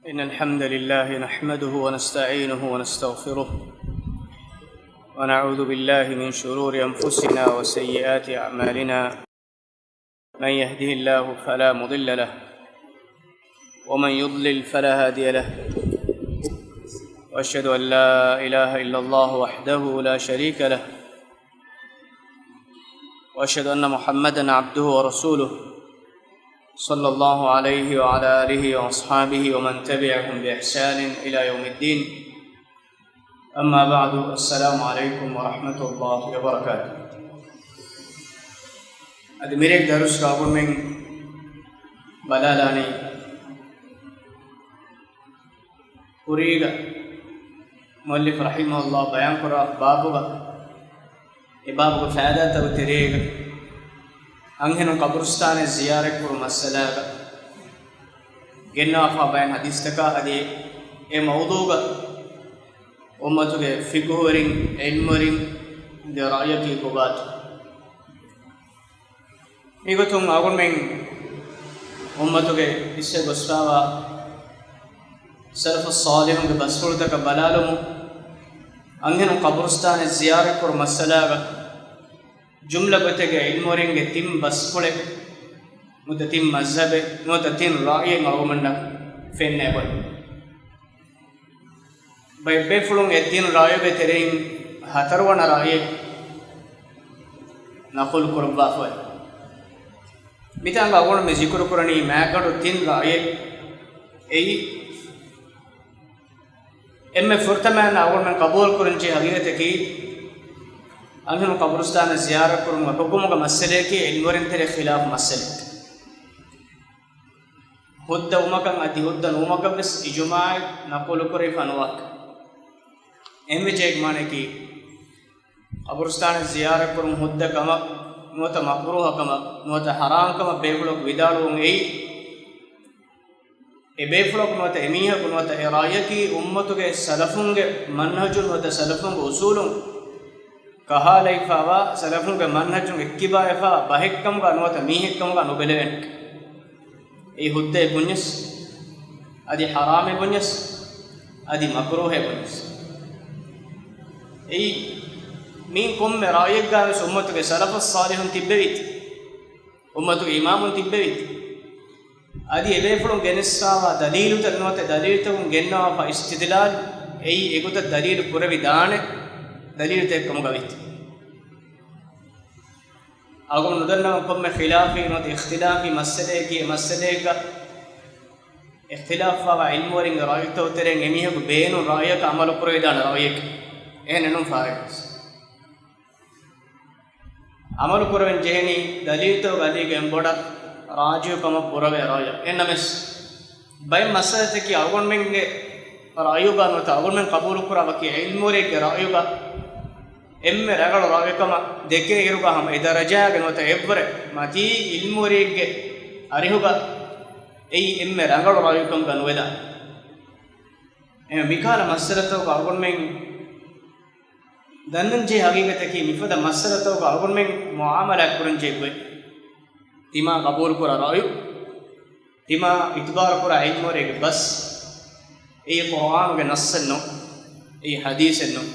إن الحمد لله نحمده ونستعينه ونستغفره ونعوذ بالله من شرور أنفسنا وسيئات أعمالنا. من يهده الله فلا مضل له ومن يضلل فلا هادي له، وأشهد أن لا إله إلا الله وحده لا شريك له، وأشهد أن محمدًا عبده ورسوله صلى الله عليه وعلى آله وأصحابه ومن تبعهم بإحسان إلى يوم الدين. أما بعد، السلام عليكم ورحمة الله وبركاته. أدي ميرك درس كابون من بلالاني قريغا مؤلف رحمه الله بيان كرا بابوغا بابوغا فائدة توتريغا أنهن قبرستان زيارة كر مسألة جنّا فابين حديث تكا أدي موضوعا أمتك فقهورين علمورين دراية كي كبات ميغتون أقول من أمتك إسے گسراوا سلف الصالح بسفر تك بلالهم أنهن قبرستان زيارة كر مسألة جملة بتجي علمورين تيم بسفله متتيم مذهبه متتيم رأي معرومنا فين نقول بيفلون الدين رأي بترين هتروان رأي نقول كربا فوي ميتان بعون مذكر كراني ما كانوا الدين رأي أي إما فرتمان أقول من قبول كرنجي حقيقة كي أنهم قبرستان زيارة كرم حكومة مسألة كي علمورين تري خلاف مسألة هدى ومكان أدي هدى ومكان بس إجماع نقول كري فنواك إم جيك مانه كي قبرستان زيارة كرم هدى كما نوت مكروه كما نوت حرام كما بيفلوك بدالون أي بيفلوك نوت إميها نوت إراية كي أمتك سلفون منهج نوت سلفون أصولون كهالي فاوا سلفون كمنهجون إكبا فا بهكم كانوا تميهكم كانوا بلين أي هدى بنيس أدي حرام بنيس أدي مكروه بنيس أي مين كم رأيك قال أمتك سلف الصالح تبيت أمتك إمام تبيت أدي إبيفلون جنسا دليل تنوت دليل تون جنّا فاستدلال أي إيكوت دليل كره بدانه دليل تكم قويت أقول ندرنا كم خلافي نوت اختلافي مسألة كي مسألة كا اختلاف فا علم ورين رأيك توترين إميه بين رأيك عمل كرويدان رأيك إيه ننوم فارس عمل كروين جهني دليل تو غادي جنبودا راجيو كم كروي رأيك إيه نمس باي مسألة كي أقول من رأيك نوت أقول من قبول كرا بكي علم ورين رأيك එම්මෙ රගල රාගකම දෙකේ ඉරුගහම ඒ දරජාගෙන ඔත එව්වර මති ඉල්මුරීගේ අරිහුග එයි එම්මෙ රගල රාගකම ගනුවේද එම මිකාල මස්සරතෝ ගල්ගොන්මෙන් දන්නන්ජේ හගීගතකී මිෆද මස්සරතෝ ගල්ගොන්මෙන් මුආමලා කුරන්ජේ කුයි තිමා කබූල් කුර රායු තිමා ඉතිබාර කුර ඉල්මුරීගේ බස් ඒ කුර්ආන්ගේ නස්සන්නෝ ඒ හදීසන්නෝ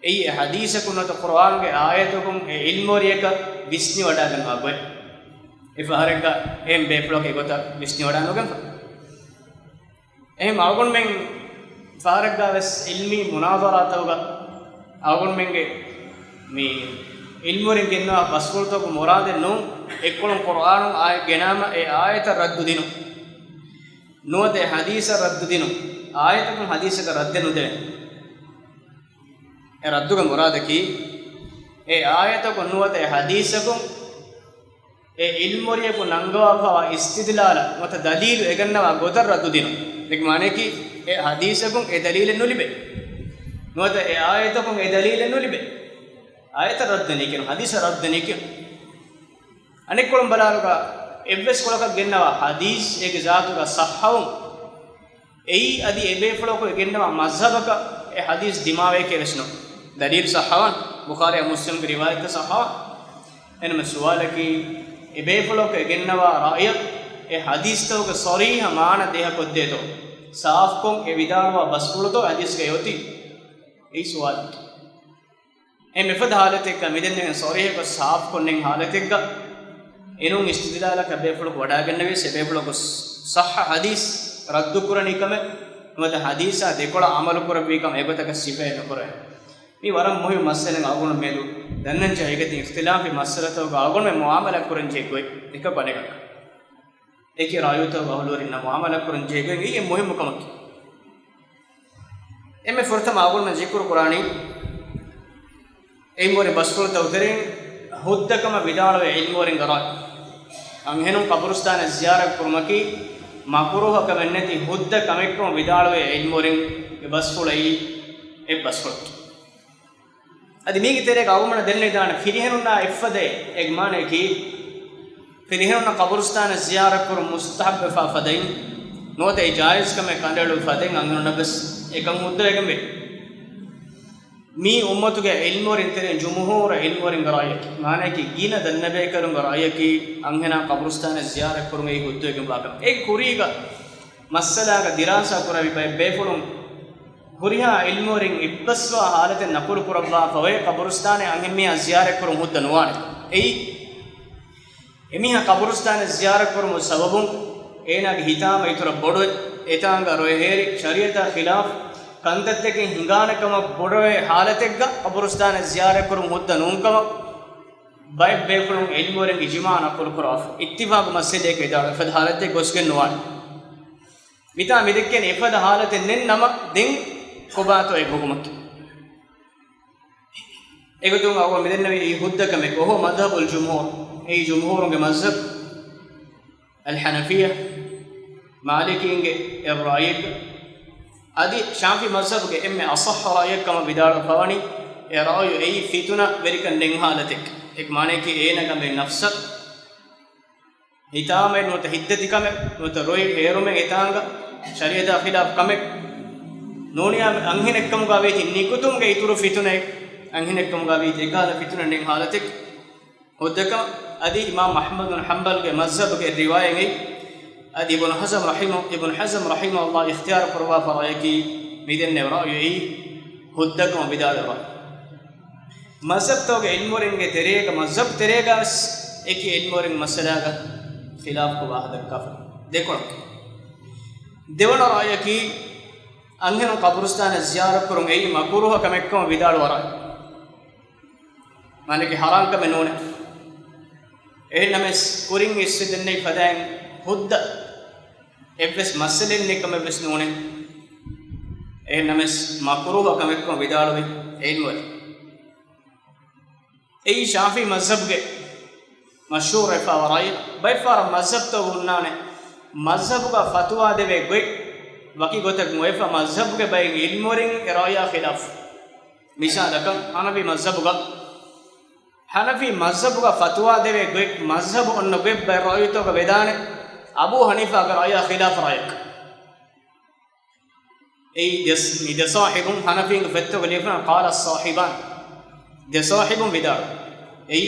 أي حديث كنا القرآن के आयतों के इल्मोरिये का विष्णु वड़ा गन मागवे इफ़ारे का एम बेफ्लो के कोता विष्णु वड़ा नो गन एम आगुन में इफ़ारे का वैस इल्मी मुनाज़रा होगा आगुन में के मी इल्मोरिये के ना बसकुल तो को मुरादे नो एक कोन कुरान आय गेनाम ए आयत रद्द दिनो नो ते हदीस रद्द दिनो आयत को हदीस का रद्द नो दे रद्दुग मुराद की ए आयत को नुवत ए हदीस को ए इल्मोरिय को नंगवा फवा इस्तिदलाल मत दलील एगन्नवा गोदर रद्दु दिनो लेकिन माने की ए हदीस को ए दलील नुलिबे नुवत ए आयत को ए दलील नुलिबे आयत रद्द नहीं किनो हदीस रद्द नहीं किनो अनेक कोलम बलारुगा एव्वेस कोलका गेन्नवा हदीस एक जातु का सहाउ एई अदि एबे फलो को गेन्नवा मजहब का ए हदीस दिमावे के रचनो दलील सहावन बुखारी मुस्लिम की रिवायत सहावन इनमें सवाल की इबे फलो के गिन्नवा राय ए हदीस तो के सरीह मान देह को दे दो साफ कों ए विदालवा बसकुल तो हदीस के होती ए सवाल ए मिफद हालत का मिदने सॉरी है को साफ को नहीं हालत का इनु इस्तिदलाल का बेफुल वडा गन्नवे से बेफुल को सह हदीस रद्द कुरनी कमे मत हदीसा देखोला अमल कुरबी कम एगोतक सिफे न कुरे मी वरम मोहि मसले आगुण मेलु दन्नन चाहिए इख्तिलाफ मसलतो आगुण में मुआमला कुरन जे कोई एक बनेगा एक रायु तो बहुलोरी न मुआमला कुरन जे कोई ये मोहि मुकमक एमे फुरतम आगुण में जिक्र कुरानी ए मोरे बसकुल तौतरे हुद्दकम विदाल इल्म और गरा अंहेनु कब्रिस्तान ज़ियारत कुरमकी मकरूह कमन्नति हुद्द कमेक्को विदाल इल्म और बसकुल ए बसकुल అది మీకు తెలియక అవమన దెల్లేదాన ఫిరిహనున్న ఇఫదే ఎగ్మానే కి ఫిరిహనున్న కబరుస్తాన జియారత్ కుర్ ముస్తహబ్ ఫఫదైన్ నోతే జాయిజ్ కమే కండలు ఫదైన్ అంగన నబస్ ఏకం ముద్ద ఏకమే మీ ఉమ్మతుగే ఇల్మోరిన్ తెరే జుముహూర్ ఇల్మోరిన్ గరాయకి మానే కి గీన దన్నబే కరుం గరాయకి అంగన కబరుస్తాన జియారత్ కుర్ మే హుద్దు ఏకం బాకం ఏ కురీగా మస్సలాగా దిరాసా కురవి బేఫులుం हुरिया इल्मोरिंग इब्बस्वा हालते नकुल कुरब्बा फवे कब्रिस्तान अंगिमिया ज़ियारत कुरु मुद्द नुवाने एई एमिहा कब्रिस्तान ज़ियारत कुरु सबबुं एना हिताम इतुर बोडो एतांग रोहेरी शरीयता खिलाफ कंदत्ते के हिंगानकम बोडवे हालतेग्गा कब्रिस्तान ज़ियारत कुरु मुद्द नुंकम बाय बेफुलुं इल्मोरिंग इजमा नकुल कुराफ इत्तिफाक मस्जिदे के दाल फद हालते गोस्के नुवाने मिता मिदक्के नेफद हालते निन नम दिन कुबातो एक हुकुमत एक तो आवा मिदन नबी हुद्द कमे को हो मज़हब अल जुमहूर ए जुमहूर के मज़हब अल हनफिया मालिकी के रायक आदि शाफी मज़हब के इम्मे असह रायक कम बिदार फवानी ए राय ए फितना वेरिकन निंहालतिक एक माने कि ए न कमे नफ्स हितामे नो हिद्दति कमे नो रोय हेरो में हितांगा शरीयत खिलाफ कमे नोनिया अंगिनेक्कम गावे निकुतुम गे इतुरु फितुने अंगिनेक्कम गावे जेगाल फितुने निंग हालतिक हुद्दक अदि इमाम अहमद बिन हंबल के मज़हब के रिवायत है अदि इब्न हज़म रहिमहुल्लाह इख्तियार फरवा फराय की मिदन ने राय है हुद्दक बिदाल राय मज़हब तो के इल्म रिंग तेरे का मज़हब तेरे का एक ही इल्म रिंग मसला का खिलाफ को वाहद का देखो देवन राय की अंगेनु कब्रिस्तान ज़ियारत कुरुंगे मकरूह कमेक्को विदाल वरा माने कि हराम कमे नोने ए नमेस कुरिंग इस्दिन्ने फदाइन हुद्द एवस मसले ने कमे बस नोने ए नमेस मकरूह कमेक्को विदाल वे एनवर ए शाफी मज़हब के मशहूर है फवराई बैफार मज़हब तो उन्नाने मज़हब का फतवा देवे गोई वकी गोतक मुएफा मज़हब के बाई इल्मोरिंग राया खिलाफ मिसाल कम हनफी मज़हब का फतवा देवे गोई मज़हब उन गोई बाई रायतो का वेदान अबू हनीफा का राया खिलाफ रायक ए दसाहिबुम हनफी के फतवा लेफना काल साहिबान दसाहिबुम विदार ए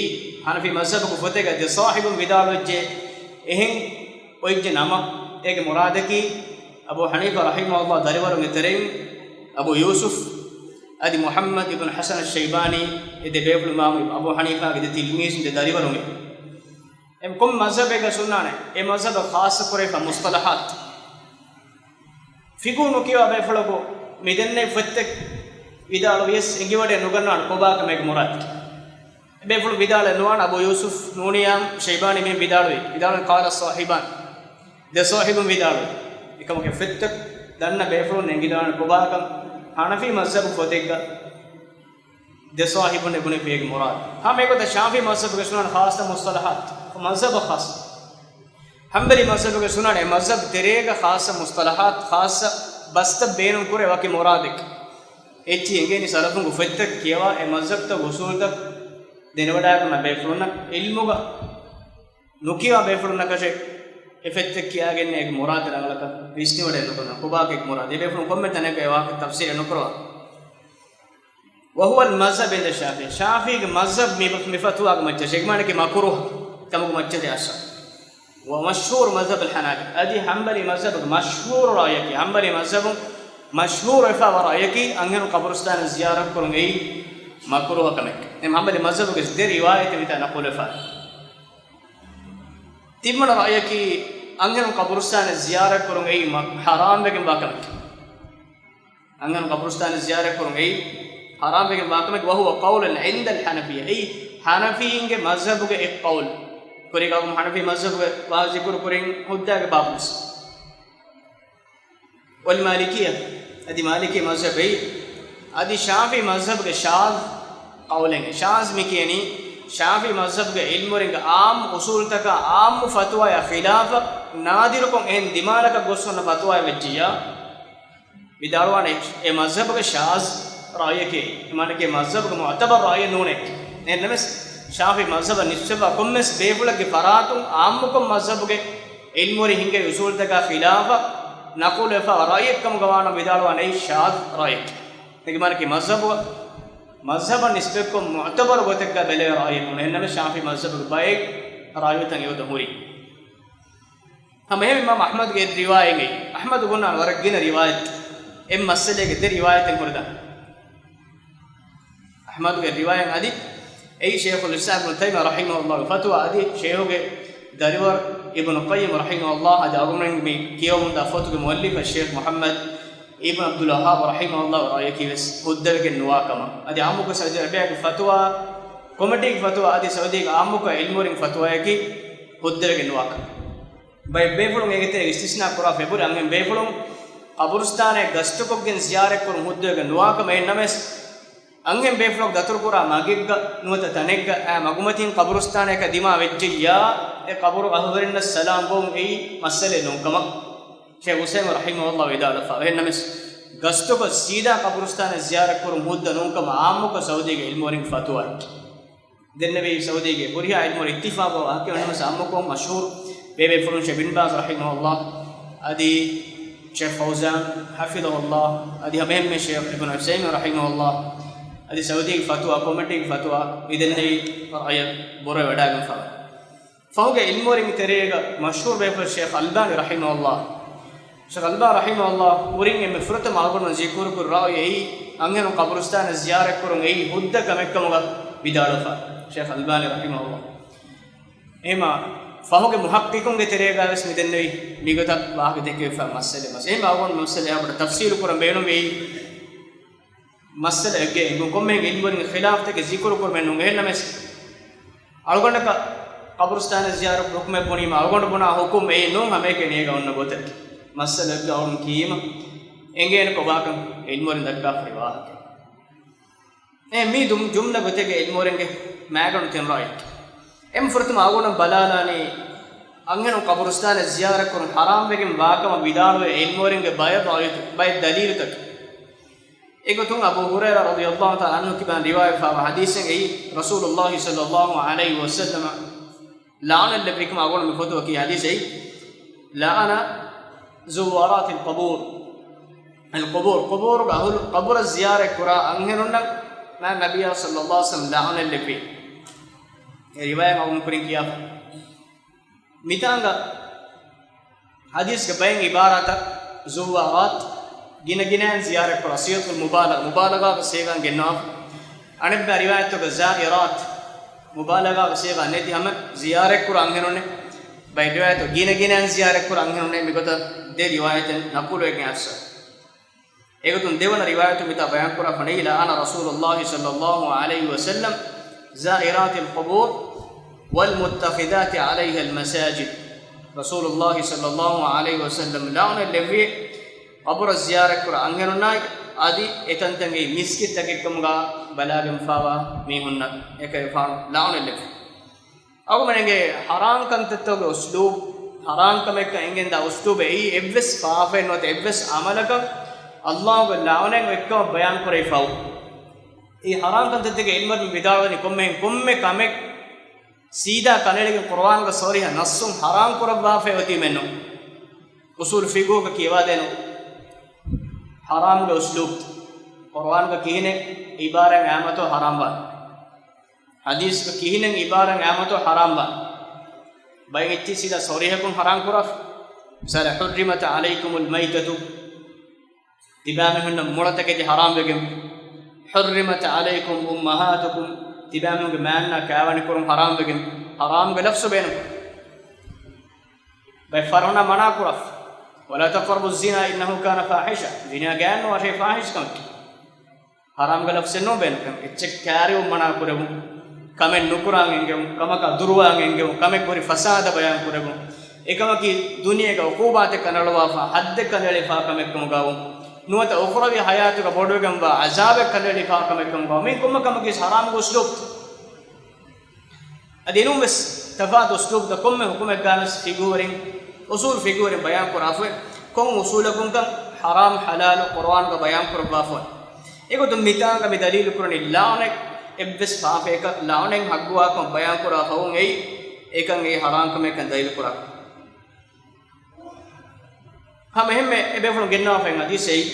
हनफी मज़हब को फते का दसाहिबुम विदार जे एहिं ओइजे नामा एक मुराद की अबू हनीफा रहिमहुल्लाह दरिवर में तरें अबू यूसुफ अदि मोहम्मद इब्न हसन अश-शैबानी इदे बेबुल इमाम अबू हनीफा के तिलमीज़ इदे दरिवर में एम कुम मज़हब का सुनना ने ए मज़हब खास करे का मुस्तलहात फिगु नुकिया बेफलो को मिदन्ने फत्तक विदालो यस इंगिवडे नुगन्ना कोबा का मेक मुराद बेफुल विदाल नुआन अबू यूसुफ नूनियाम शैबानी में विदाल काल साहिबान दे साहिबुम विदाल इकम के फित्तक दन्ना बेफुल नेंगिदान कोबाकम हनफी मज़हब फोतेगा दे साहिबुन इब्न फेग मुराद हम एको त शाफी मज़हब के सुनान खास त मुस्तलहात मज़हब खास हम्बली मज़हब के सुनान मज़हब तेरेगा खास मुस्तलहात खास बस्त बेनु कुरे वकी मुरादिक एची एंगेनी सलफुन को फित्तक किया ए मज़हब त उसूल तक दिनवडा को न बेफुलना इल्मुगा नुकिया बेफुलना कशे इफेक्ट किया गया ने एक मुराद रंगला का विष्णु वडे नुको ना कुबा के एक मुराद ये बेफुल कम में तने के वाक तफसीर नुकरो वहुवा मज़हब इंद शाफी के मज़हब में फतवा के मच्चे शेखमान के मकरूह तमको मच्चे दे आशा ومشهور مذهب الحنابلة أدي حنبلي مذهب مشهور رأيك حنبلي مذهب مشهور إفا رأيك أنهم قبرستان الزيارة كرون أي مكروه كمك نم حنبلي مذهب كسر رواية بتا نقول إفا تيمن رأيك أنهم قبرستان الزيارة كرون أي حرام بكم باكمك أنهم قبرستان الزيارة كرون أي حرام بكم باكمك وهو قول عند الحنفية أي حنفيين مذهب كأي قول كوريكاكم حنفي مذهب واذكر كورين هداك بابوس والمالكية أدي مالكي مذهب أي أدي شافعي مذهب كشاذ قولين شاذ مكيني شافعي مذهب كعلم ورنگ عام أصول تك عام فتوى يا خلاف نادركم إن دمالك غصون فتوى وجيا بداروان إيه مذهب كشاذ رأيك إيمانك مذهب كمعتبر رأي نونك نمس شافعي مذهب نسبة كمس بيفلك فراتم عامكم مذهب كعلم ورنگ أصول تك خلاف نقول فرأيك كم غوانا بداروان إيه شاذ رأيك إيمانك مذهب نسبكم معتبر وتك بلا رأيكم إنما شافعي مذهب بايك رأيتن يودموري هم إمام أحمد के रिवायत गई अहमद गुना वरगिन रिवायत एम मसले के रिवायत कुरदा अहमद के रिवायत आदि ऐ शेख الاسلام ابن تيميه رحمه الله فتوى आदि शेख के दरवर इब्न قय्यिम رحمه الله هذا अगुमन में कियोम दा فتوى मुअल्लिफ शेख मोहम्मद इब्न अब्दुल वहाब رحمه الله رأيك बस हुद्दर के नुवाकमा आदि आमु को सऊदी अरबिया के فتوى कमिटी की فتوى आदि सऊदी के आमु को इल्म रिंग فتوى है कि हुद्दर के नुवाकमा by बेफुलुं एगते इस्तिस्ना कुरा फेबुर अंगें बेफुलुं कब्रिस्तान ए गस्तुकोगेन ज़ियारत कुरु मुद्देग नुवाकम ए नमेस अंगें बेफुलुं दतुर कुरा मागिग नुवत तनेग ए मगुमतिन कब्रिस्तान ए कदिमा वेज्जिया ए कब्र अहवरिन सलाम बों ए मसले नुकम शेख हुसैन रहमहुल्लाह विदाल फा ए नमेस गस्तुको सीधा कब्रिस्तान ए ज़ियारत कुरु मुद्द नुकम आमु को सऊदी के इल्म रिंग फतवा दिन नबी सऊदी के बुरिया इल्म इत्तिफाक व आके नमेस आमु को मशहूर بيبي فرون شيخ بن باز رحمه الله أدي شيخ فوزان حفظه الله أدي همهم شيخ ابن عثيمين رحمه الله أدي سعودي فتوى كوميتي فتوى إذن لي رأي بوري وداعم فهو علم ورين تريغا مشهور بيبي شيخ الباني رحمه الله شيخ الباني رحمه الله ورين مفرط معقول ذكر كل رأي أي أنهم قبرستان الزيارة كرون أي هدى كمكم بدارفا شيخ الباني رحمه الله إما فهو محققون के तरीका इस मिदन ने बिगत वाह देखे फा मसले मसले मावन मसले अब तफसीर कुरान बेनो में मसले के गुम में इन वन खिलाफ तक जिक्र कर में नुंगे नमस अलगोंड का कब्रिस्तान ज़ियारत हुक्म पुनी में अलगोंड बुना हुक्म ए नो हमें के नेगा उन बोते मसले के और कीम एंगे इन को बाकम इन वन दक्का फरिवाह ए मी जुमला बोते के इन वन के मैगन तेन राइट एम फुर्तम आगोन बलालानी अंगन कब्रिस्तान ज़ियारत कुरन हराम बेगम वाकम विदाल व इल्मोरिंग के बाय दलील तक एक तुम अबू हुरैरा रज़ियल्लाहु तआला अन्हु की बान रिवायत फा हदीस है रसूलुल्लाह सल्लल्लाहु अलैहि वसल्लम लान लबिकम आगोन में फतवा की हदीस है लाना ज़ुवारात القبور قبور अहुल कब्र ज़ियारत कुरा अंगन ना नबी सल्लल्लाहु अलैहि वसल्लम लान लबि रिवायत में उनको किया मितांगा हदीस के बैन इबारत ज़ुवारात गिन गिनान ज़ियारत पर सियतुल मुबालगा का सेगा गिनाफ अनब रिवायत तो ज़ाइरात मुबालगा का सेगा नेति हम ज़ियारत कर अंगनों ने बाय रिवायत तो गिन गिनान ज़ियारत कर अंगनों ने मिगता दे रिवायत नकुल एक आंसर एक तुम देवन रिवायत मिता बयान करा फनीला अना रसूलुल्लाह सल्लल्लाहु अलैहि वसल्लम زائرات القبور والمتخذات عليها المساجد رسول الله صلى الله عليه وسلم لعن الذي قبر الزيارة كر أنغننا آدي إتنتنجي مسكت تككمغا بلاغم فاوا ميهنا إكيفان لعن الذي أو منعه حرام كنتتوغ أسلوب حرام كمك إنجن دا أسلوب أي إبس فافين وت إبس عملك الله لعنه وكم بيان كريفاو ये हराम करते थे कि इल्म में विदाल ने कुम्मे कामे सीधा कनेडे के कुरान का सॉरी है नस्सुम हराम कुरब्बा फे होती मैंने उसूल फिगो का कीवा देनो हराम का उसलूब कुरान का कीने इबारा क़यामत तो हराम बा हदीस का कीने इबारा क़यामत तो हराम बा بين سيدا صريحكم حرام كرف مثلا حرمت عليكم الميتة تبامهن مرتك دي حرام بكم حرمت عليكم أمهاتكم تبامهن ماننا كاوان كرم حرام بكم حرام بلفظ بينكم بفرنا منا كرف ولا تقربوا الزنا إنه كان فاحشة زنا كان وشيء فاحش كم حرام بلفظ نو بينكم اتشكاري ومنا كرم كمن نكران إنجم كما كدروان إنجم كما كوري فساد بيان كرم إكما كي دنيا كعقوبات كنالوا فا حد كنالي فا كما كم قاوم نوت أخرى حياتك بودو كم عذاب كنالي فا كما كم قاوم من كم كي حرام كسلوب أدينهم بس تفاد أسلوب دكم حكم الجانس فيجورين أصول فيجورين بيان كرافة كم أصولكم كم حرام حلال القرآن كبيان كربافون إيكو تم ميتان كم دليل كرني لاونك إبس فافيك لاونك حقوا كم بيان كرافون أي إيكان أي حرام كم كان دليل كراف هم هم إبفون جنّا فين هذه شيء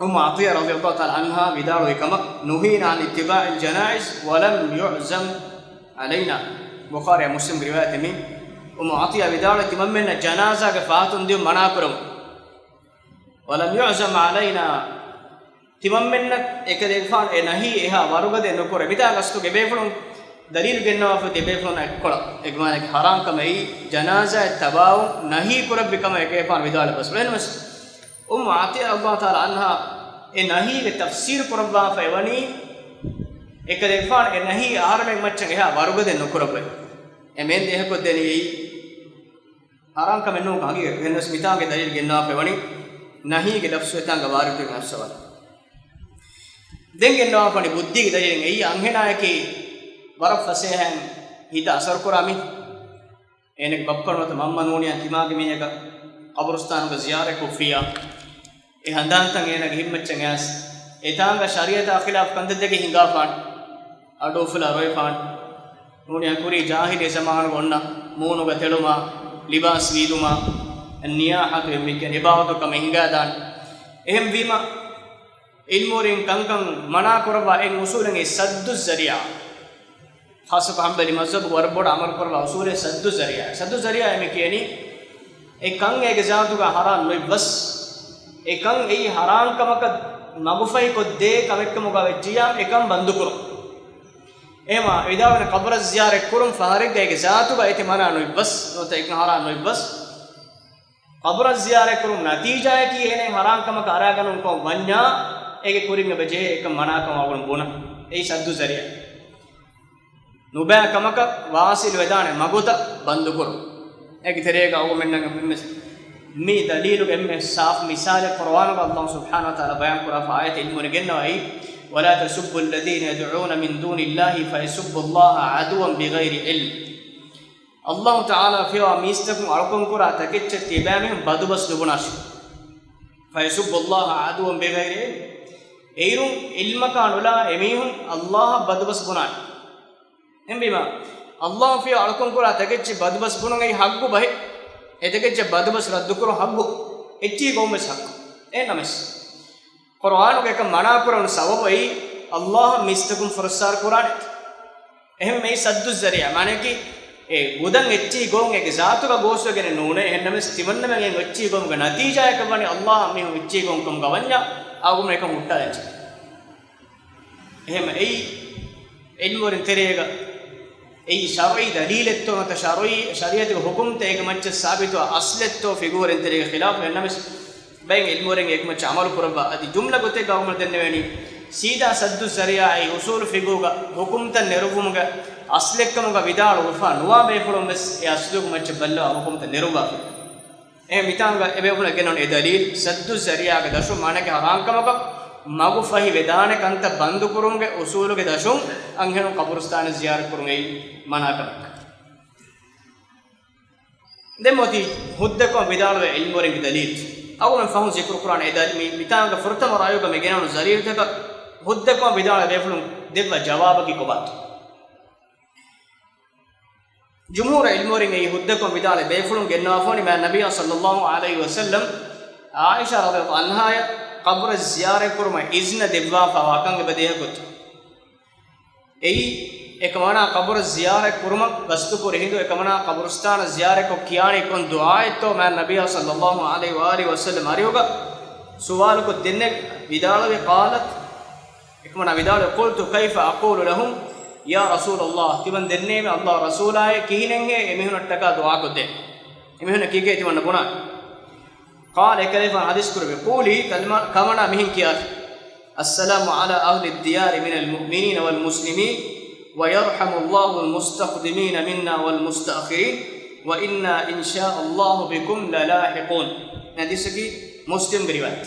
عطية رضي الله تعالى عنها بدارو كما نهينا عن اتباع الجنائز ولم يعزم علينا بخاري مسلم رواية من عطية بدارو تممنا جنازة كفاتون ديو مناكرم ولم يعزم علينا تممنا إكدفان نهي إها وارغد نكور بيتا قصتو كبيفون دليل جنّا في بيفون أكلا إجمالك حرام كما هي جنازة تباو نهي كرب كما كيفان بدارو بس وين بس عطية الله تعالى عنها نهي التفسير كربا فيوني إكدفان نهي أهرمك متشنها وارغد نكور بي أمين ده كودني حرام كم إنه كاغي هنس ميتان के दलील गिनना फेवनी नहीं के लफ्ज़ इतना गवार के नफ्सवाल देंगे ना अपनी बुद्धि के दलील यही अंगेना है कि बर्फ फंसे हैं हिता असर कुरामी एने बप्पर मत मम्मन मोनिया दिमाग में ये का कब्रिस्तान का ज़ियारे कुफिया ये हंदान तंग एने के हिम्मत चंगास इतांग का शरीयत खिलाफ कंदे के हिंगा फान अडोफला रोय फान मोनिया कुरी जाहिल ज़मान वन्ना मोनो का तेलुमा लिबास वीदुमा नियाहत मिके निबावतो का महंगा दान एहम वीमा इल्मोरिंग कंकं मना करवा एक उसूलेंगे सद्दु ज़रिया खास कर हम बली मज़हब वरबोड अमर करवा उसूले सद्दु ज़रिया है मिके यानी एक कंग एक जातु का हराम नहीं बस एक कंग ये हराम का मक मगुफ़ाई को दे कमेक का मुकाबले जिया एकम बंदु करो एमा इदावन कब्र ज़ियारे कुरुम फ़ारिग एक जातु का इत्मीनान नहीं बस तो एक हराम नहीं बस कब्र ज़ियारे कुरुम नतीजा है कि ये हराम का मक आरागन उनको वन्या एक कुरिंग बजे एक मना का मावुन बोना ये सद्दु ज़रिया नुबे कमक वासिल वेदाने मगुता बंदु करो एक तरह का वो मैंने मी दलील में साफ मिसाल कुरान का अल्लाह सुब्हानहु व तआला बयान करा आयत इल्म गिनना है वला तसुब्बु الذين يدعون من دون الله فيسبوا الله عدوا بغير علم अल्लाह ताला फिर मिस्तकु अरकम कुरा तकिच्च तिबामे बदुबस दुबनाश फयसुब्बु الله عدوا بغير علم एरुम इल्म का नुला एमीहुन अल्लाह बदुबस बुना एम्बिमा अल्लाह फिर अरकम कुरा तकिच्च बदुबस बुनंगे हग्गु बहे एतकिच्च बदुबस रद्दु करो हग्गु एच्ची गोमेस हग्गु ए नमस कुरान के मना कुरान सबब है अल्लाह मिस्तकुम फरसार कुरान एहम में सद्दु ज़रिया माने कि ए बुदन एच्ची गोंग एक जातु का गोसो के नूने एहनमे स्तिमन्न में एच्ची गोंग का नतीजा है कबने अल्लाह में एच्ची गोंग कम गवन्या आगु में का मुट्टा है एहम ए इल्म तेरेगा ए शरई दलील तो मत शरीयत को हुक्म ते एक मच साबित व असलत तो फिगूर तेरेगा खिलाफ एहनमे बैग इल्मोरेंगे एक मच अमल कुरबा अदि जुमला गोते गवर्नमेंट देने वेनी सीधा सद्दु ज़रिया है उसूल फिगूगा हुक्म त निरुवुमगा असलकमुगा विदाल उफा नुवा बेफुलम बस ए असलुग मच बल्ला हुक्म त निरुवा ए मितांगा ए बेफुल गेनन ए दलील सद्दु ज़रिया के दशु माने के हराम कमगा मगु फही वेदाने कंत बंद कुरुंगे उसूल के दशु अंगेनु कब्रिस्तान ज़ियारत कुरुंगे मना कर देमोती हुद्दे को विदाल वे इल्मोरेंगे दलील أول من فهم ذكر القرآن إذا ميتان كفرتم رأيو كمجنون زرير تك هدكم بدال بيفلون دب جواب کی کوبات جمهور علمورين أي هدكم بدال بيفلون جنافوني مع النبي صلى الله عليه وسلم عائشة رضي الله عنها قبر الزيارة كرما إذن دبوا فواكان بديه كت أي ekmana qabr ziyare kurma gastu ko rehindu ekmana qabristan ziyare ko kiyani kon duaa to man nabiy sallallahu alaihi wa alihi wasallam ariyoga suwal ko denne vidalawe qalat ekmana vidalawe qultu kayfa aqulu lahum ya rasulullah tiban denne me allah rasulaye kihinenge emihunataka duaa ko de emihuna kige timan guna qala kayfa hadis kurbe quli kalma kamana mihin kiyat assalamu ala ahli ad-diyar min al-mu'minin wal muslimin ويرحم الله المستقدمين منا والمستأخرين وإنا إن شاء الله بكم للاحقون حديثكي مسلم برواية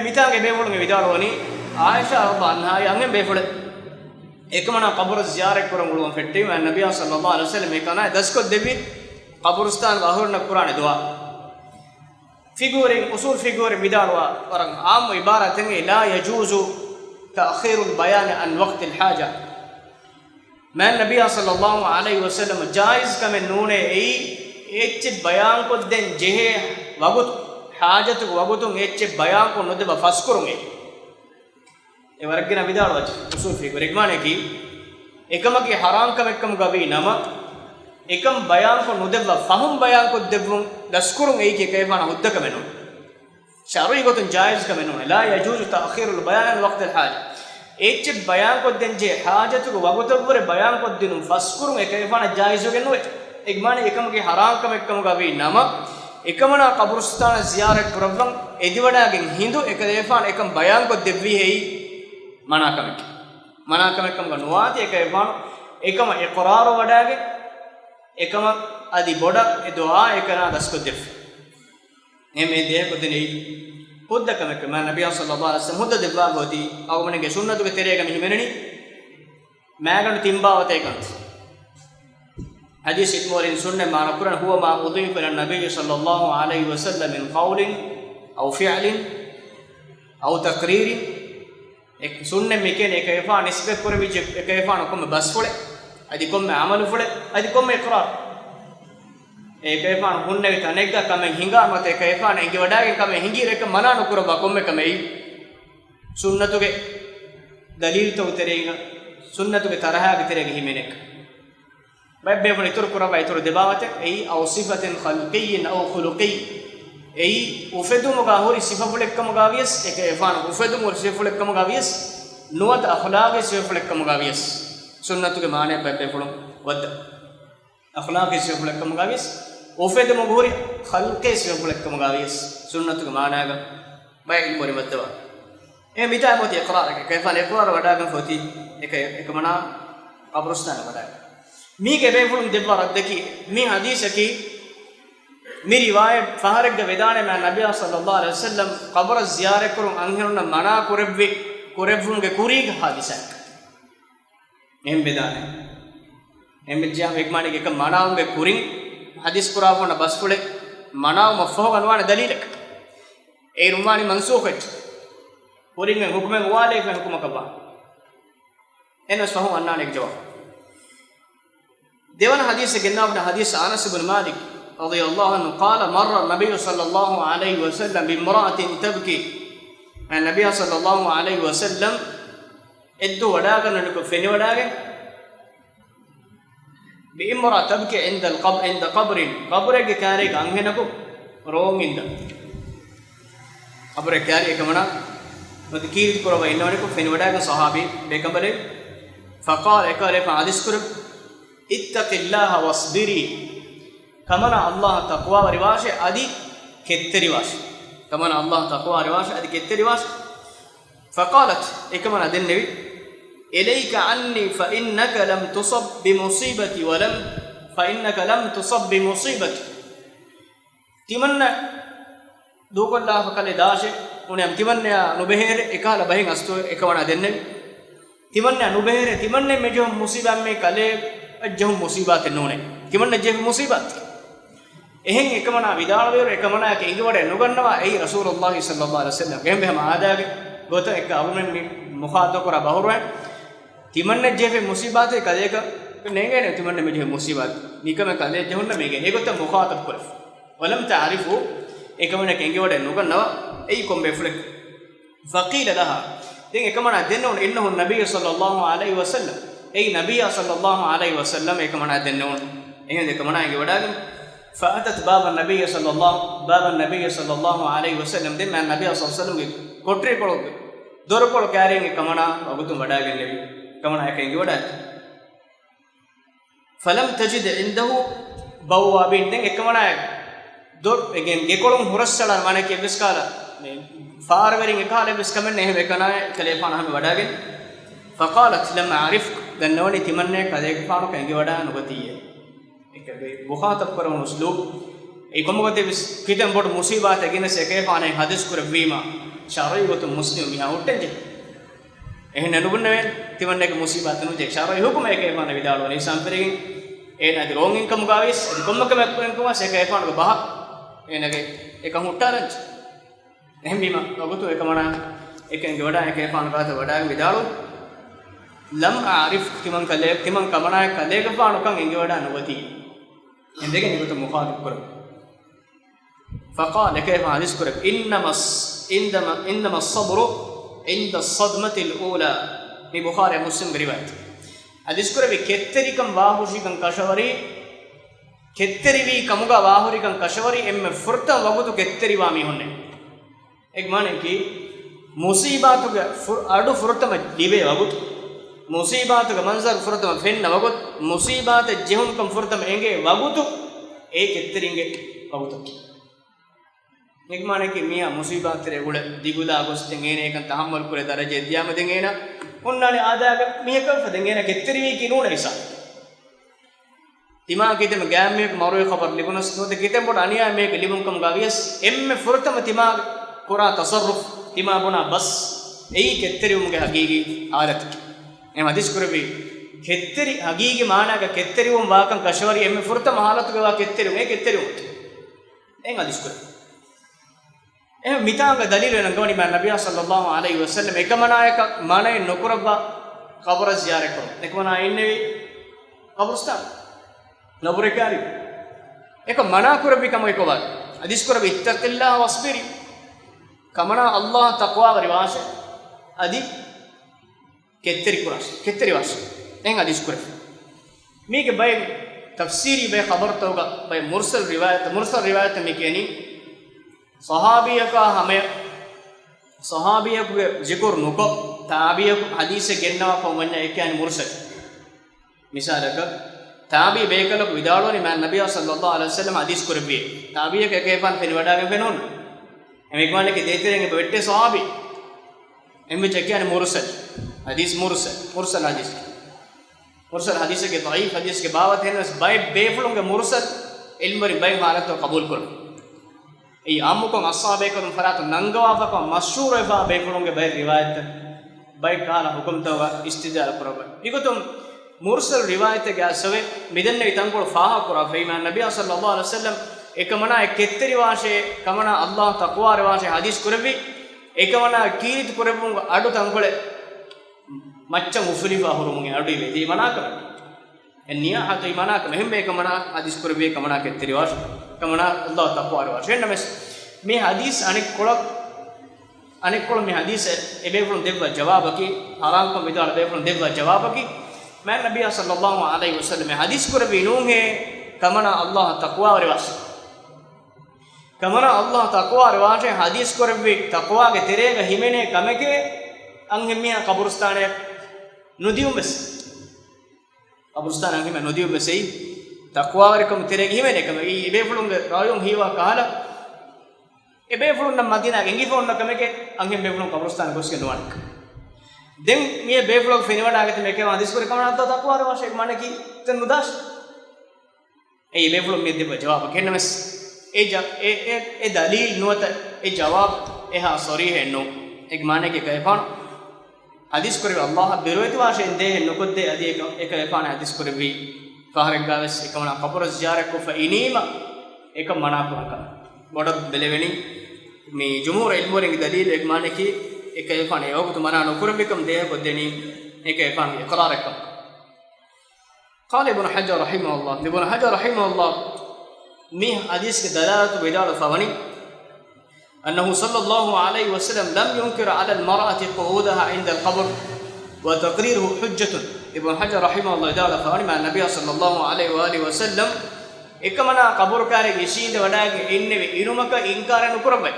مثال بيقول ميداروني عائشة رضي الله عنها يعني بيقول එකමනා قبر زيارة කරමු මුලුවන් ෆෙට්ටි මා නබිය සල්ලල්ලාහු අලයිහි වසල්ලම් මේකනා දස්කොත් දෙවි قبرستان වහුරන කුරානේ දුවා figuring usul figure midalwa warang am ibaratenge la yajuzu تأخير البيان عن وقت الحاجة ما النبي صلى الله عليه وسلم جائز كمن نونه ايچ بيان کو دين جه وقت حاجت وقت ايچ بيان کو ند بفس کرونگے اے ورگنا بدال وچ اصول فکر ایک معنی کی එකම کی حرام کم එකම گوی نام එකම بيان کو ند بفهم بيان کو دبون دسکرون ای کی کیفانا حد کمنو شرعي قطن جائز كمنون لا يجوز تأخير البيان عن وقت الحاجة ايچ بيان کو دين جه حاجت کو وقت پر بيان کو دين فسكرون كيفانا جائز گنو اگمانه එකම کی حرام کم එකම گوی نام එකමනා قبرستان زيارة කරවම් එදිවඩාගෙන් හිඳු එක දේපාන එකම බයන් කො දෙවි හේයි මනාකම එකම ගනුවාති එක එපාන එකම ඉක්රාර වඩාගේ එකම අදි බොඩ ඒ දුආ එකනා දස්කො දෙවි එමේ දේ කොදෙනි හොද්දකම කම නබිය සල්ලල්ලාහු අලයිහි වසල්ලම් හොද්ද දෙවා ගෝති අවමනගේ සුන්නතුගේ තෙරේගම හිමෙනනි මෑගණ තිම්බාවත එකන්ත حديث إتمورين سنة ما نقرن هو ما أضيف إلى النبي صلى الله عليه وسلم من قول أو فعل أو تقرير سنة مكان كيفان نسبة كربيج كيفان كم بس فله أدي كم عمل فله أدي كم إقرار كيفان هن تنيجا كم هنگا مت كيفان إنك ودا كم هنگي رك منا نقرب كم كم أي سنة توك دليل تو تريغا سنة توك ترها بتريغا هيمنك باب بيقول يتر كربا يتر دباوته اي او صفه خلقي او خلقي اي وفدو مغاوري صفه فلك مغاويس اك افان وفدو مر صفه فلك مغاويس نوت اخلاق صفه فلك مغاويس سنت کے معنی باب بيقول ود اخلاق صفه فلك مغاويس وفدو مغوري خلق صفه فلك مغاويس سنت کے معنی ہے باب مر مدوا اي ميتا موت اقرار كيف الاقرار ودا فوتي اك منا قبرستان ودا می کے بیفون دبر دکی می حدیث کی می روایت فہرک د ودانے میں نبی صلی اللہ علیہ وسلم قبر زیارت کرن انہن منا کربی کربون کے کوری حادثہ ایم بدانے ایم جام ایک معنی کہ مناؤں کے کورین حدیث قرآن بس پڑے مناؤں مفہوم انوان دلیلک اے رومانی منسوخ ہے کورین میں حکم والے میں حکم کبا ان اس فہم انان ایک جواب ديوان حديث جنابنا حديث أنس بن مالك رضي الله عنه قال مر النبي صلى الله عليه وسلم بامرأة تبكي النبي صلى الله عليه وسلم ادو وداغن نكو فين وداغن بامرأة تبكي عند قبر كاري غانهنكو روغيند قبر كاري كمنا مذكير كرو انوركو فين وداغن صحابي بكمبل فقال اكره حديث كرو اتق الله واصبري كمنا الله تقوى ورواش ادي كترواش كمنا الله تقوى ورواش ادي كترواش فقالت كمنا النبي اليك عني فانك لم تصب بمصيبتي لم تصب بمصيبتي تمنى دوق الله فقال داش ونم تمنى نبهر اكال بهين استو كمنا النبي تمنى نبهر تمنى مجو مصيبه में कले अज्जहु मुसीबत नोने किमन जे मुसीबत එහෙන් එකමනා විදාල වේර එකමනා කේ ඉඟවඩ නුගන්නවා එයි රසූලුල්ලාහ් සල්ලල්ලාහු අලයිහි වසල්ලම් ගෙම් බෙම ආදාගේ ගොත එක අරුමෙන් මුඛාතෝ කර බහුරෙන් තිමන්න ජෙෆේ මුසීබත් කදේක නෙගෙන තිමන්න මෙජේ මුසීබත් නිකම කදේ ජෙහුන්න මේගේ ඒගොත මුඛාතබ් කර වලම් تعرفු එකමනා කේ ඉඟවඩ නුගන්නවා එයි කොම්බේ ෆ්ලෙක් ෆකීල ලහා දෙන් එකමනා දෙන්නෝ ඉන්නහු නබිය සල්ලල්ලාහු අලයිහි වසල්ලම් ei nabiyya sallallahu alaihi wasallam ekamana dennon ehende ekamana ge wadagen fa'atat baba nabiyya sallallahu alaihi wasallam den man nabiyya sallallahu alaihi wasallam ge kotre kolok dor kol karen ekamana agutum wadagen levi ekamana ekenge wadat falam tajid indahu bawwabin den ekamana dor egen ge kolum hurassala mane ke biskala me farwerin ekale biskamen ehme ekana kalefana hame wadagen faqalat lam a'rifk dannawni timanne kadeke faanu kenge wada nugatiye ekage mukhatab karun uslub ei komugate bis kitem bod musibat egine se ke faane hadis kurwima sharai gotu muslim miha uttenje ehne nubunne timanne ke musibat nu je sharai hukum eke faane vidalo ni samperegen ena di wrong income gavis di kommaka mekwen kuma se ke faanu bah enage ekam uttaranch ehmima gotu ekamana ekenge wada eke faanu gata wada vidalo lam a'rif timan kamana kalega faanu kan enge wada nuvati endege nigotu mukhalif kor faqala kayfa hadis kor innama as-sabru inda as-sadmati al-ula ni bukhari muslim riwayat hadis kor bi ketterikam wahushikam kashavari ketterivi kamuga wahurikam kashavari emme furta wagutu ketteriva mi honne ek mane ki musibatuga adu furtama dibe wagutu musibatu ga manzar furtama fenna wagut musibata jehun kam furtama enge wagutu e ketteringe wagutu nikmane ki miya musibatre gule digula agosten ene ekan tahammal kure daraje diyama den ena onnane adaga miya ka faden ena ketteri ki nuna isa tima kitem gamme maru khabar libunas no de kitem bod aniya me libun kam gavies emme furtama tima kura tasarruf tima bona bas ei ketteri umge hagigi alat em hadis kurbi ketteri hagigi maanaga ketteri um waakan kashwari emme furta mahalatu ga ketteri me ketteri en hadis kurbi em mitanga dalil ena gawani man nabiy sallallahu alaihi wasallam ekamanayaka manay nokurabba qabr ziyarah karo ekmana innevi qabristan naburekari ek mana kurbi kam ekowal hadis kurbi ittaqillah wasbiri kamana allah taqwa riwashe adi ketteri was en hadis kurbi mege bay tafsiri bay khabar toga bay mursal riwayat mekeni sahabiyaka hame sahabiyaku zikr nuko tabiyaku hadise gennawa pawanya ekani mursal misalaka tabi bekalaku vidaloni man nabiy sallallahu alaihi wasallam hadis kurbi tabiyaka ekefan fen wadagen fenon emekmane ke deterenge bette sahabi emme chekani mursal hadis mursal hadis ke dhaif hadis ke bawat hen bay befulunge mursal ilmari bay halato qabul kur ei ammukon ashabe kadum faratu nangawa ko mashhur efa befulunge bay riwayat bay kala hukum tawa istidal kuraba ikotum mursal riwayat ge asave midenne itangol faha kura feima nabiy sallallahu alaihi wasallam ekamana ketteri washe kamana allah taqwa washe hadis kurbi ekamana kirit kurabung adu tangole macca muflifa hurumunge adu ibe manaka enniya hatu imanaka mehme ekamana hadis kurbi kamana ketteri washe kamana allah taqwa washe names me hadis anek kol me hadis ebe fulun devwa jawabaki haram ko vidal ebe fulun devwa jawabaki man nabiy sallallahu alaihi wasallam hadis kurbi nunge kamana allah taqwa washe kamana allah taqwa washe hadis kurbi taqwa ge terega himene kameke anhemia qabristane nudiyum bes qabristane anhemia nudiyum bes ei taqwa rekum terega himene kame ibe fulunge rayum hiwa kala ebe fulun nam madina gengi fulun kameke anghem be fulun qabristane goske nuanik den me be fulun feniwada agate meke hadis kur kamana taqwa washe mane ki ten mudash ei be fulun me deba jawab kennes e dalil nuata e jawab eha sarih no ek mane ke kayfan hadis kurbi allah biroyti washe inde nukodde adi ek kayfan hadis kurbi fahrek gaves ekmana qabr ziyarah ko fa inima ek mana kuraka boda beleveni me jumhur ilmuring dalil ek mane ki ek kayfan e ogutu mana no kurbikam de godeni ek kayfan iqrar ekam قال ابن حجر رحمه الله مي حديث کے دلالت بدال فوني انه صلى الله عليه وسلم لم ينكر على المرأة قعودها عند القبر وتقريره حجة ibn hajar rahimahullah taala fani ma nabiy sallallahu alaihi wa alihi wasallam ekamana qabur kare gisinde wadage inne irumaka inkara nukurabay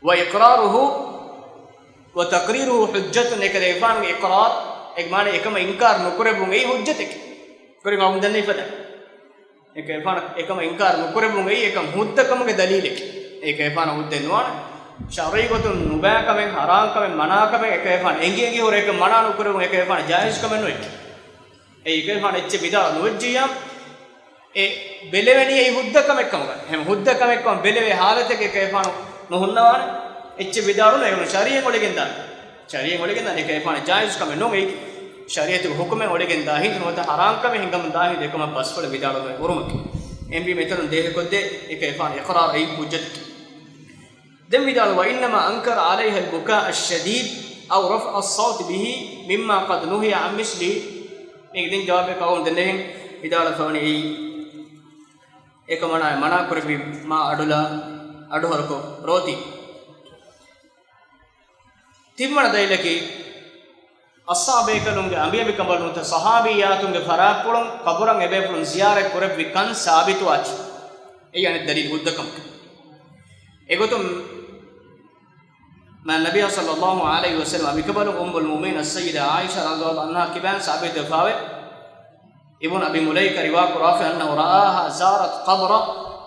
wa iqraruhu wa taqriruhu hujjatun ekade ifan iqrar ekmane ekama inkar nukurabun ei hujjatek kori ngam danne ifada ek ifan ekama inkar nukurabun ei ekam huddakamge dalilek ek ifan hudden nuwana syarigotun nubakamen haramkamen manakamen ek ifan engi engi hore ek mana nukurabun ek ifan jaiz kamen no ek ek ifan ecche bidala nuwajjiyam e beleveni ei huddakam ekkam gan hem huddakam ekkam belewe halateke ek ifan nohunnawana ecche bidalu no ekon shariyen oligen dan ek ifan jaiz kamen no ei शरीयत हुक्म ओडिगे दाहिन होता हराम का में हिंगम दाहिन देखो मैं बस पर बिदालो में उरुम के एमबी मेथन देह को दे एक इफान इकरार आई हुज्जत दम बिदालो व इन्नमा अंकर अलैहि अलबुका अशदीद औ रफ़ अस्सौत बिही मिम्मा क़द नुहिया अन मिस्ली एक दिन जवाब कौन दने बिदालो फनी एक मना कर भी मा अडुला अडुहर को रोती तिम्मण दैलकी අස්සාබේකලුන්ගේ අඹියබි කබලුන්ත සහාබියාතුන්ගේ ෆරාප්පුලුන් කබුරන් එබේපුලුන් ziyaret කරෙ විකන් සාබිතු ආච ඒ යන්නේ දලිල් බුද්ධකම් එගොතුම් මා නබිය සල්ලල්ලාහු අලයිහි වසල්ලම් අබි කබලු උම්මුල් මුමිනීන් අස්සයිදා ආයිෂා රදියල්ලාහු අන්හා කිබන් සාබිත ෆාවේ ඉබ්න් අබි මුලයික රිවා කුරාෆි අන්නහු රාහා زارت قبر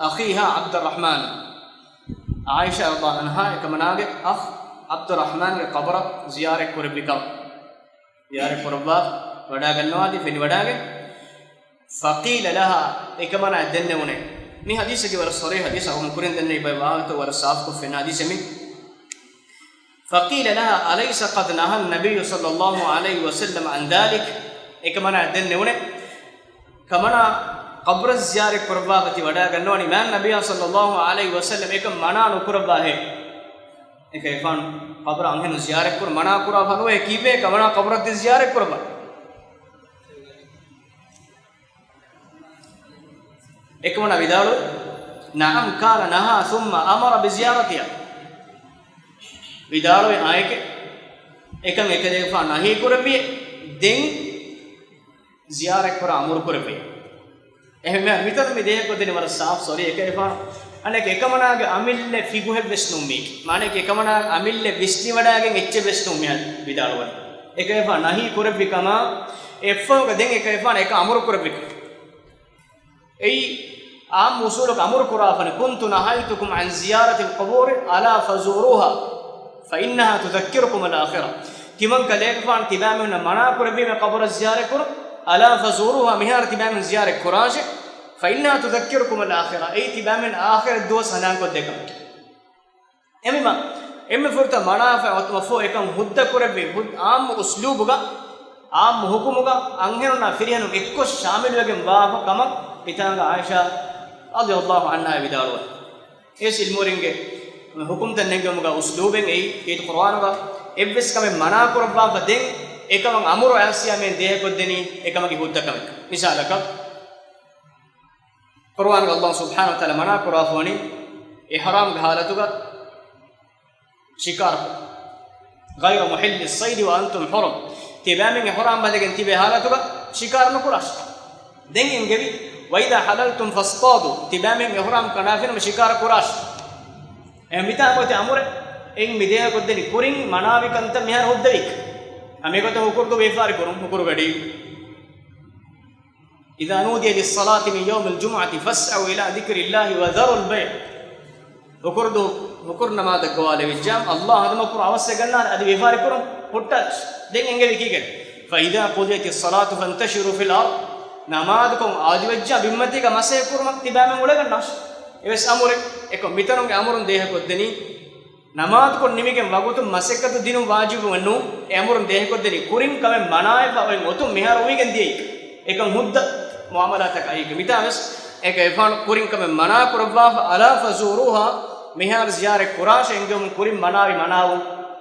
اخيها عبد الرحمن ආයිෂා රදියල්ලාහු අන්හා එකමනාගේ අඛ් අබ්දුර් රහ්මාන්ගේ කබර ziyaret කරෙ විකම් यार पुरबा वडा गन्नवादी फिर वडागे फकील लहा एकमना दन्ने उन्हें मी हदीस के वर सरे हदीस हम कुरन दन्ने बात तो वर साफ को फिर हदीस में फकील लहा अलैस قد नहा नबी सल्लल्लाहु अलैहि वसल्लम अन ذلك एकमना दन्ने उन्हें कमना कब्र ज़ियारत पुरबा गति वडा गन्नवानी मैं नबी सल्लल्लाहु अलैहि वसल्लम एक मना नुकुरबा है एक इफान कब्र अंगन ज़ियारत कर मना कुरा फनो है कीबे कमना कब्र द ज़ियारत करबा एक मना विदालो नअम काल नहा सुम्मा अमर बिज़ियारतिया विदालो आए के एकम एक देफा नहीं करबी दिन ज़ियारत कर अमर करबी එහෙම විතර මේ දෙයක් කොදෙන වර साफ सॉरी එක එපා අනෙක් එකමනාගේ අමිල්ල ෆිගුහෙ වෙස්නු මේ මානේ එකමනා අමිල්ල විස්නි වඩාගෙන් එච්ච වෙස්නු මේ විදාලවන එක එපා නහි කුරබ්බිකම එෆෝක දෙන් එක එපා එක අමරු කුරබ්බික එයි ආම් මුසුලක අමරු කුරාෆන කුන්තු නහයිතුකුම් අන් ziyaරති القبور අලා ෆසූරුහා فإنها تذكركم الآخرة කිමන් කලේක ෆාන් තිබාමෙන්න මනා කුරබ්බි මේ කබර ziyaරත් කර ألا فزوروها مهار تبامن زيارة كراج فإنها تذكركم الآخرة أي تبامن آخر الدوس هنان قد دكم إما فرت منافع وتوفو إكم هد كربي هد عام أسلوبك عام حكمك أنهرنا فريهن إكو شامل وجم بابا كما بتانغ عائشة رضي الله عنها بداروا إيش المورينج حكم تنجمك أسلوبين أي كيت قرآنك إبس كم منا كربا بدين එකම අමුරු ඇසියාමෙන් දෙයකොත් දෙනි එකම කිහුද්දකම මිසාලක කුර්ආන් අල්ලාහ් සුබ්හානහු වතාලා මනා කුරාෆෝනි ඉහ්රාම් ගහලතුක शिकार غير محل الصيد وانتم حرم تبامن حرام بدين تبي حالتك शिकार نكراش دين جبي واذا حللتم فاصطادوا تبامن حرام كنافين शिकार كراش එමිතා මොතේ අමුර එන් මිදේකොත් දෙනි කුරින් මනාවිකන්ත මෙහර හොද්දවික් अमेगत हुकुर तो बेफार करूं हुकुर गड़ी इذا नودي للصلاه من يوم الجمعه فاسعوا الى ذكر الله وذروا البيع हुकुर दो हुकुर नमाज गवाले विजाम अल्लाह हदम कुर आवश्य गन्ना अदि बेफार करूं हुट्टच देंगे विकीगे فاذا قضيت الصلاه فانتشروا في الارض नमाज को आदि वज्जा बिम्मति का मसे कुर मक्तिबा में उड़े गन्नाश एवस अमुरे एक मितरों के अमुरन देह को देनी नमाज को निमिके वगुतु मसेकत दिनु वाजिब वनु एमुरन देह को देनी कुरिन कमे मनाए पावे ओतु मिहार उइगन दिए एक मुद्द मुआमला तक आई के मितावस एक एफान कुरिन कमे मना कुरबा अला फजूरुहा मिहार जियारे कुराश एंगम कुरिन मनावी मनावु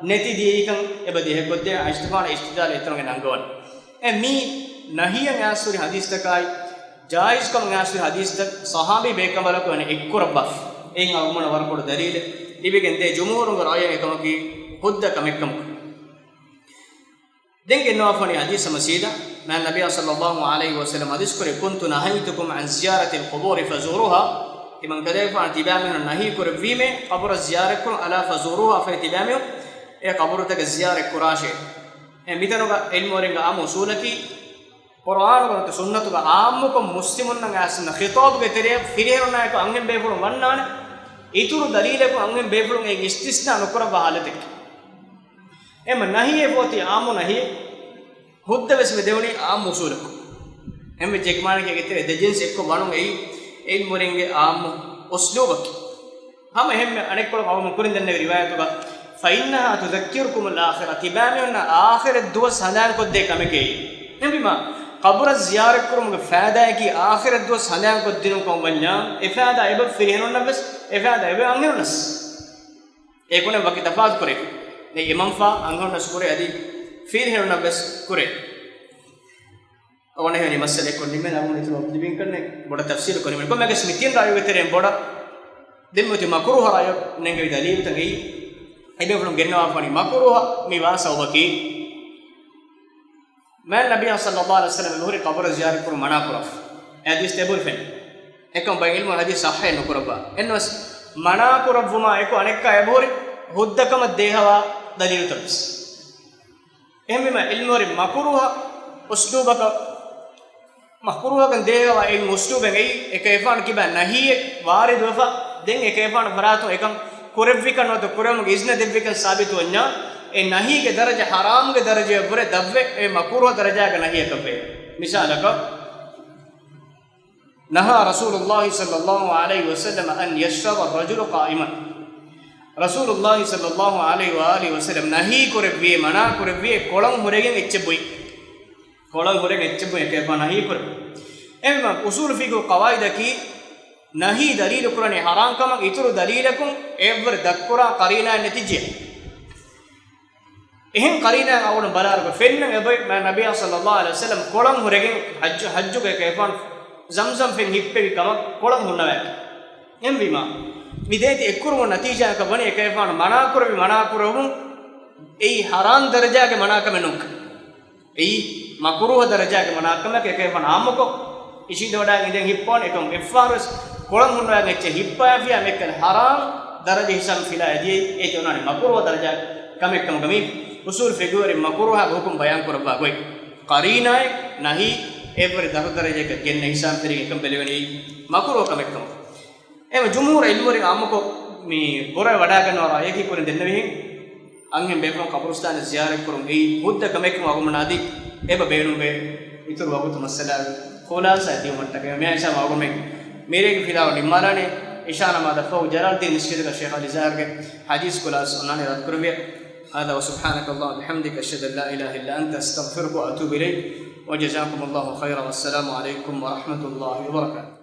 नेति दिएकन एब देह को दे इस्तिफान इस्तिदाल इतरंगे नंगवन ए मी नहियन यासुरी हदीस तकाई जायज कम यासुरी हदीस तक सहाबी बेकमल को ने एक कुरबा एंग अगमन वर को दलील लिबिगेंदे जुमूरुंग राय एकमकी हुद्द कमिकम دنگ نوافني حديث مسيدا ما النبي صلى الله عليه وسلم حديث كره كنت نهيتكم عن زيارة القبور فزوروها إمن كذلك عن تبامه نهي كره فيمه قبر الزيارة على فزوروها في تبامه إيه قبر تك الزيارة كراشه ميتنوغا علم ورنغا عام وصولكي قرآن ورنت سنة عامكم مسلمون نعاسنا خطاب كتير فيريهنا يكو أنهم بيفلون ونان إتورو دليلكو أنهم بيفلون إيه استثناء نكرا بحالتك إما نهي فوتي عام نهي هود بس بدوني عام وصولكو هم جكمان كتير دجنس إكو بانون إيه علم ورنغا عام أسلوبك هم أنكوا قوم كورين دنيا رواية فإنها تذكركم الآخرة تبامنا آخر الدوس هندان قد كمكي نبيما قبر الزيارة كرم فادا كي آخر الدوس هندان قد دينو كم بنيا إفادا إبب فريهنون نبس إفادا إبب أنغيرون نس إيكونه بقي تفاض كره نه إمام فا أنغيرون نس كره أدي فريهنون نبس كره أوله يعني مسألة كوني من أقول نتلو أبدين كرنه بڑا تفسير كوني من كم مجلس ميتين رايو كتيرين بڑا دموتي مكروه رايو نعى دليل تنگي إذا فلان جنوا فاني مكروه ميواس أو بكي ما النبي صلى الله عليه وسلم يقول قبر زيارة كور منا كرف هذا يستبور فين إكم بعيل ما هذه صحيح نكربا إنه منا كرف وما إكو أنك كأبور هودا كم الدهوا دليل تبص إهم ما علم وري مكروه أسلوبك مكروه كن دهوا إن أسلوب إني إكيفان كيبان نهي وارد وفا دين إكيفان فراتو إكم कुरेविकन व तो कुरेम इज़्न दिव्विकन साबित वन्या ए नहीं के दर्जे हराम के दर्जे बुरे दव्वे ए मकरूह दर्जा का नहीं है कपे मिसाल का नहा रसूलुल्लाह सल्लल्लाहु अलैहि वसल्लम अन यशरब الرجل قائما रसूलुल्लाह सल्लल्लाहु अलैहि वसल्लम नहीं कुरेविये मना कुरेविये कोलम मुरेगे इच्छबुई कोलम मुरेगे इच्छबुई के पा नहीं कुरे एम उसूल फिक कवाइद की नहीं दलील कुरान हराम कम इतरु दलीलकुम एवर दक्कुरा करीना नतीजे එහෙන් කරීනා අවුන බලාරක ෆෙන්න එබයි නබිය සල්ලල්ලාහු අලයිහි වසල්ලම් කොළම් හොරගෙන් හජ්ජු කේකේපන් zamzam ෆෙන් හිප්පෙවි කම කොළම් හොන්නවැ එම් විමා විදේති එක්කුරුම නතිජා කවණි එකේපන් මනාකුරවි එයි හරාම් දරජාගේ මනාකම නුක් එයි මකුරුහ දරජාගේ මනාකම කේකේපන් ආමකෝ ඉෂි දොඩා ඉඳන් හිප්පොන් එකම් එෆ්ආර්ස් කොළම් හොන්නවැ ගෙච්ච හිප්පාෆියා මෙකල් හරාම් දරජ හිසම් ෆිලා එදී ඒ තෝනානි මකුරුහ දරජා කමෙක්කම ගමි उसूल फिगुर मकरूह हुकुम बयान करबा कोई करीना नहीं एवर दर दरजे के गेन हिसाब तरीके कम बेलेवनी मकरूह कमेक्कम एव जुमहूर इल्मुरि आमको मी बोरे वडा गनोरा एकी कोन देन्नवी अंगे बेफो कब्रिस्तान ज़ियारत करूं ई बुद्ध कमेक्कम आगमनादि एव बेणु बे इतुर वगत मसला खुलासा दियो मटके मैं ऐसा आगमे मेरे के फिदा निमाराने इशारा मादा फौ जलालुद्दीन मस्जिद का शेख अली ज़ाहिर के हदीस खुलास उन्होंने रद करवे هذا وسبحانك اللهم وبحمدك أشهد أن لا إله إلا أنت أستغفرك وأتوب إليك وجزاكم الله خيرا والسلام عليكم ورحمة الله وبركاته.